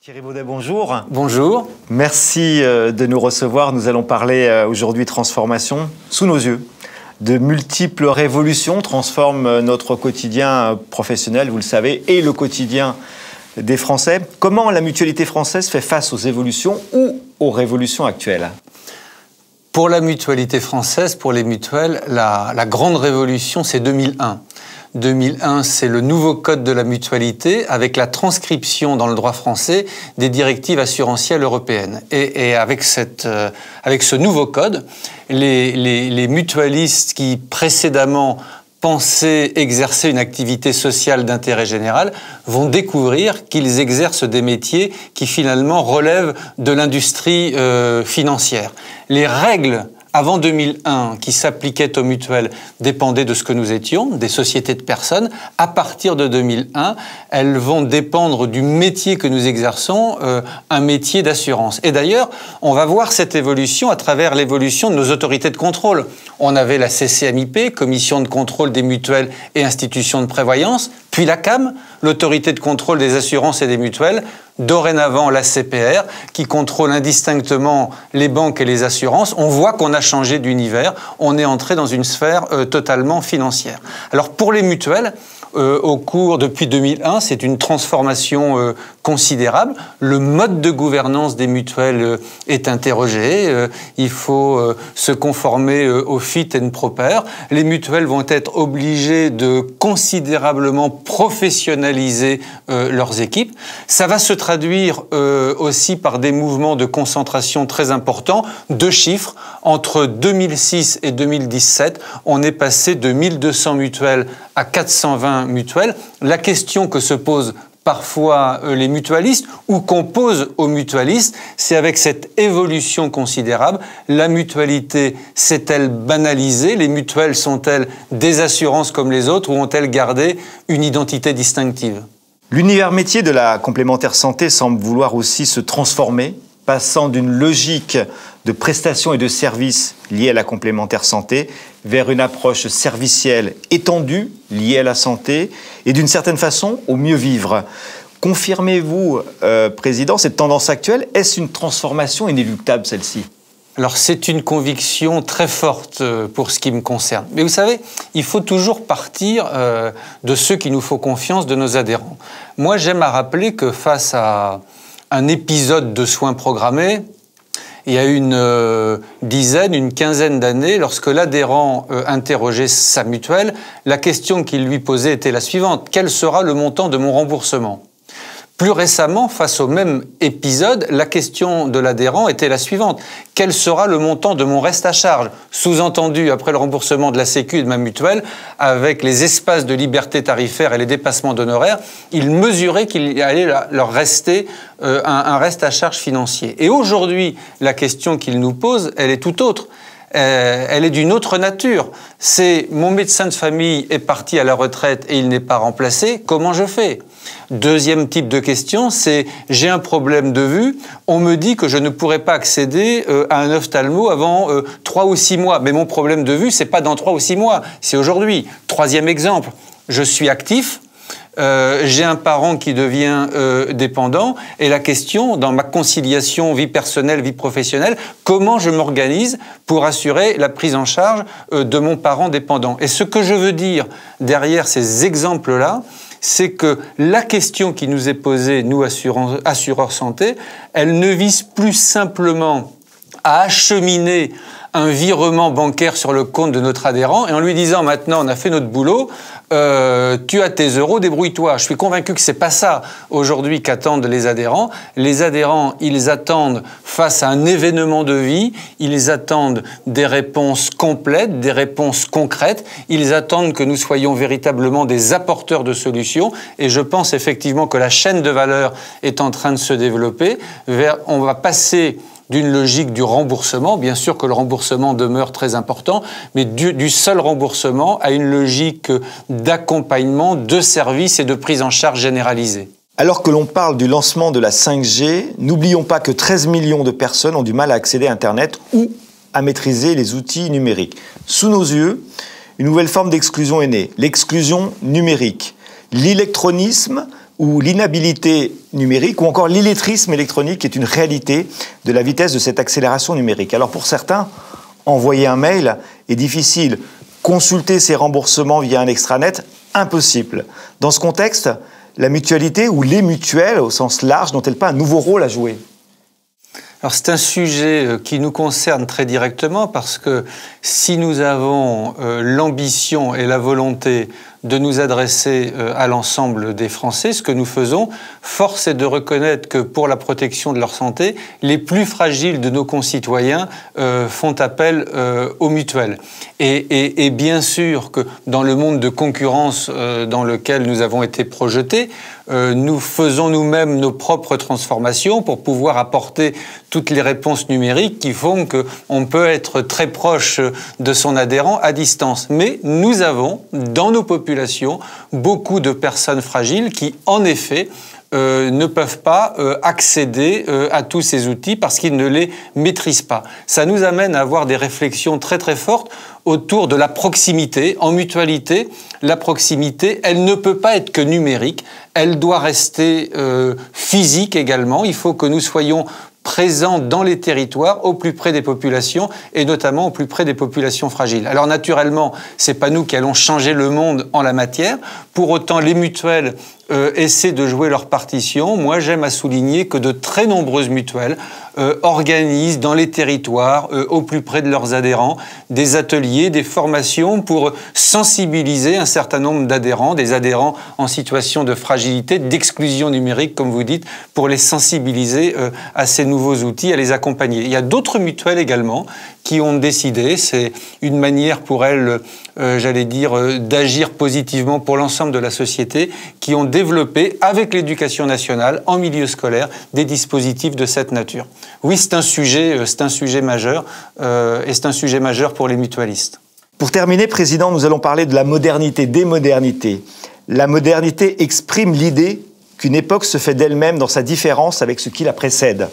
Thierry Baudet, bonjour. Bonjour. Merci de nous recevoir. Nous allons parler aujourd'hui transformation sous nos yeux. De multiples révolutions transforment notre quotidien professionnel, vous le savez, et le quotidien des Français. Comment la mutualité française fait face aux évolutions ou aux révolutions actuelles ? Pour la mutualité française, pour les mutuelles, la grande révolution, c'est 2001. 2001, c'est le nouveau code de la mutualité avec la transcription dans le droit français des directives assurantielles européennes. Et avec ce nouveau code, les mutualistes qui précédemment pensaient exercer une activité sociale d'intérêt général vont découvrir qu'ils exercent des métiers qui finalement relèvent de l'industrie financière. Les règles avant 2001, qui s'appliquaient aux mutuelles, dépendaient de ce que nous étions, des sociétés de personnes. À partir de 2001, elles vont dépendre du métier que nous exerçons, un métier d'assurance. Et d'ailleurs, on va voir cette évolution à travers l'évolution de nos autorités de contrôle. On avait la CCMIP, Commission de contrôle des mutuelles et institutions de prévoyance, puis la CAM, l'autorité de contrôle des assurances et des mutuelles, dorénavant la CPR, qui contrôle indistinctement les banques et les assurances. On voit qu'on a changé d'univers, on est entré dans une sphère totalement financière. Alors pour les mutuelles, depuis 2001, c'est une transformation considérable. Le mode de gouvernance des mutuelles est interrogé. Il faut se conformer au fit and proper. Les mutuelles vont être obligées de considérablement professionnaliser leurs équipes. Ça va se traduire aussi par des mouvements de concentration très importants. Deux chiffres, entre 2006 et 2017, on est passé de 1200 mutuelles à 420 mutuelles. La question que se posent parfois les mutualistes ou qu'on pose aux mutualistes, c'est avec cette évolution considérable, la mutualité s'est-elle banalisée? Les mutuelles sont-elles des assurances comme les autres ou ont-elles gardé une identité distinctive? L'univers métier de la complémentaire santé semble vouloir aussi se transformer, passant d'une logique de prestations et de services liés à la complémentaire santé vers une approche servicielle étendue liée à la santé et d'une certaine façon au mieux vivre. Confirmez-vous, Président, cette tendance actuelle? Est-ce une transformation inéluctable, celle-ci? Alors c'est une conviction très forte pour ce qui me concerne. Mais vous savez, il faut toujours partir de ceux qui nous font confiance, de nos adhérents. Moi j'aime à rappeler que face à un épisode de soins programmés, il y a une quinzaine d'années, lorsque l'adhérent interrogeait sa mutuelle, la question qu'il lui posait était la suivante: quel sera le montant de mon remboursement ? Plus récemment, face au même épisode, la question de l'adhérent était la suivante: quel sera le montant de mon reste à charge ? Sous-entendu, après le remboursement de la Sécu et de ma mutuelle, avec les espaces de liberté tarifaire et les dépassements d'honoraires, il mesurait qu'il allait leur rester un reste à charge financier. Et aujourd'hui, la question qu'il nous pose, elle est tout autre. Elle est d'une autre nature. C'est: mon médecin de famille est parti à la retraite et il n'est pas remplacé, comment je fais ? Deuxième type de question, c'est: j'ai un problème de vue, on me dit que je ne pourrai pas accéder à un ophtalmo avant 3 ou 6 mois. Mais mon problème de vue, c'est pas dans 3 ou 6 mois, c'est aujourd'hui. Troisième exemple, je suis actif, j'ai un parent qui devient dépendant, et la question, dans ma conciliation vie personnelle, vie professionnelle, comment je m'organise pour assurer la prise en charge de mon parent dépendant. Et ce que je veux dire derrière ces exemples-là, c'est que la question qui nous est posée, nous assureurs santé, elle ne vise plus simplement à acheminer un virement bancaire sur le compte de notre adhérent et en lui disant: maintenant on a fait notre boulot, tu as tes euros, débrouille-toi. Je suis convaincu que c'est pas ça aujourd'hui qu'attendent les adhérents. Les adhérents, ils attendent, face à un événement de vie, ils attendent des réponses complètes, des réponses concrètes. Ils attendent que nous soyons véritablement des apporteurs de solutions. Et je pense effectivement que la chaîne de valeur est en train de se développer. On va passer d'une logique du remboursement, bien sûr que le remboursement demeure très important, mais du seul remboursement à une logique d'accompagnement, de service et de prise en charge généralisée. Alors que l'on parle du lancement de la 5G, n'oublions pas que 13 millions de personnes ont du mal à accéder à Internet ou à maîtriser les outils numériques. Sous nos yeux, une nouvelle forme d'exclusion est née, l'exclusion numérique. L'électronisme ou l'inhabilité numérique, ou encore l'illettrisme électronique est une réalité de la vitesse de cette accélération numérique. Alors pour certains, envoyer un mail est difficile. Consulter ses remboursements via un extranet, impossible. Dans ce contexte, la mutualité ou les mutuelles, au sens large, n'ont-elles pas un nouveau rôle à jouer ? Alors c'est un sujet qui nous concerne très directement parce que si nous avons l'ambition et la volonté de nous adresser à l'ensemble des Français, ce que nous faisons, force est de reconnaître que pour la protection de leur santé, les plus fragiles de nos concitoyens font appel aux mutuelles. Et bien sûr que dans le monde de concurrence dans lequel nous avons été projetés, nous faisons nous-mêmes nos propres transformations pour pouvoir apporter toutes les réponses numériques qui font qu'on peut être très proche de son adhérent à distance. Mais nous avons, dans nos populations, beaucoup de personnes fragiles qui, en effet, ne peuvent pas accéder à tous ces outils parce qu'ils ne les maîtrisent pas. Ça nous amène à avoir des réflexions très très fortes autour de la proximité. En mutualité, la proximité, elle ne peut pas être que numérique, elle doit rester physique également. Il faut que nous soyons présents dans les territoires, au plus près des populations, et notamment au plus près des populations fragiles. Alors naturellement, c'est pas nous qui allons changer le monde en la matière. Pour autant, les mutuelles essaient de jouer leur partition. Moi, j'aime à souligner que de très nombreuses mutuelles organisent dans les territoires, au plus près de leurs adhérents, des ateliers, des formations pour sensibiliser un certain nombre d'adhérents, des adhérents en situation de fragilité, d'exclusion numérique, comme vous dites, pour les sensibiliser à ces nouveaux outils, à les accompagner. Il y a d'autres mutuelles également qui ont décidé, c'est une manière pour elles, j'allais dire, d'agir positivement pour l'ensemble de la société, qui ont développé, avec l'éducation nationale, en milieu scolaire, des dispositifs de cette nature. Oui, c'est un sujet majeur, et c'est un sujet majeur pour les mutualistes. Pour terminer, Président, nous allons parler de la modernité, des modernités. La modernité exprime l'idée qu'une époque se fait d'elle-même dans sa différence avec ce qui la précède.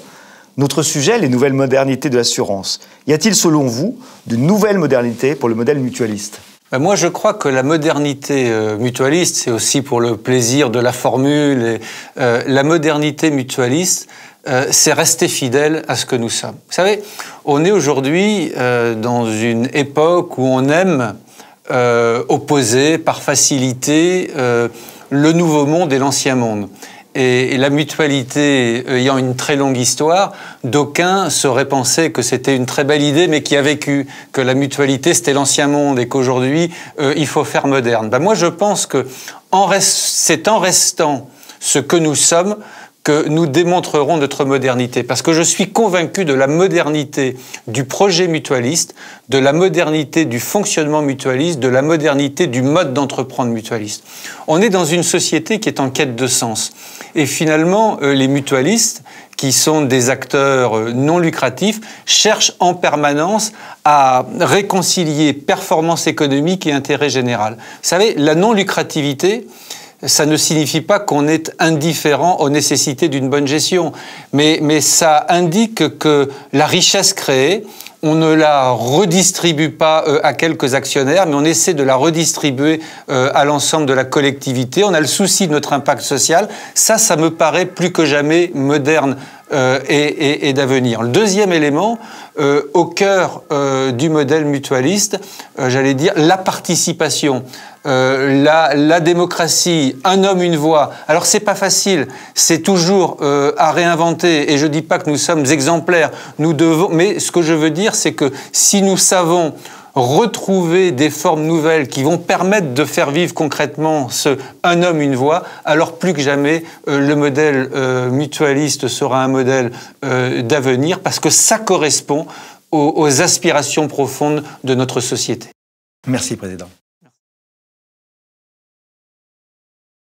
Notre sujet, les nouvelles modernités de l'assurance. Y a-t-il, selon vous, de nouvelles modernités pour le modèle mutualiste ? Moi, je crois que la modernité mutualiste, c'est aussi pour le plaisir de la formule, la modernité mutualiste, c'est rester fidèle à ce que nous sommes. Vous savez, on est aujourd'hui dans une époque où on aime opposer par facilité le nouveau monde et l'ancien monde. Et la mutualité ayant une très longue histoire, d'aucuns sauraient penser que c'était une très belle idée, mais qui a vécu, que la mutualité c'était l'ancien monde et qu'aujourd'hui il faut faire moderne. Moi je pense que c'est en restant ce que nous sommes que nous démontrerons notre modernité. Parce que je suis convaincu de la modernité du projet mutualiste, de la modernité du fonctionnement mutualiste, de la modernité du mode d'entreprendre mutualiste. On est dans une société qui est en quête de sens. Et finalement, les mutualistes, qui sont des acteurs non lucratifs, cherchent en permanence à réconcilier performance économique et intérêt général. Vous savez, la non-lucrativité, ça ne signifie pas qu'on est indifférent aux nécessités d'une bonne gestion, mais ça indique que la richesse créée, on ne la redistribue pas à quelques actionnaires, mais on essaie de la redistribuer à l'ensemble de la collectivité. On a le souci de notre impact social. Ça me paraît plus que jamais moderne et d'avenir. Le deuxième élément, au cœur du modèle mutualiste, j'allais dire la participation. La démocratie, un homme, une voix. Alors c'est pas facile, c'est toujours à réinventer, et je dis pas que nous sommes exemplaires, nous devons, mais ce que je veux dire, c'est que si nous savons retrouver des formes nouvelles qui vont permettre de faire vivre concrètement ce un homme, une voix, alors plus que jamais le modèle mutualiste sera un modèle d'avenir, parce que ça correspond aux aspirations profondes de notre société. Merci, Président.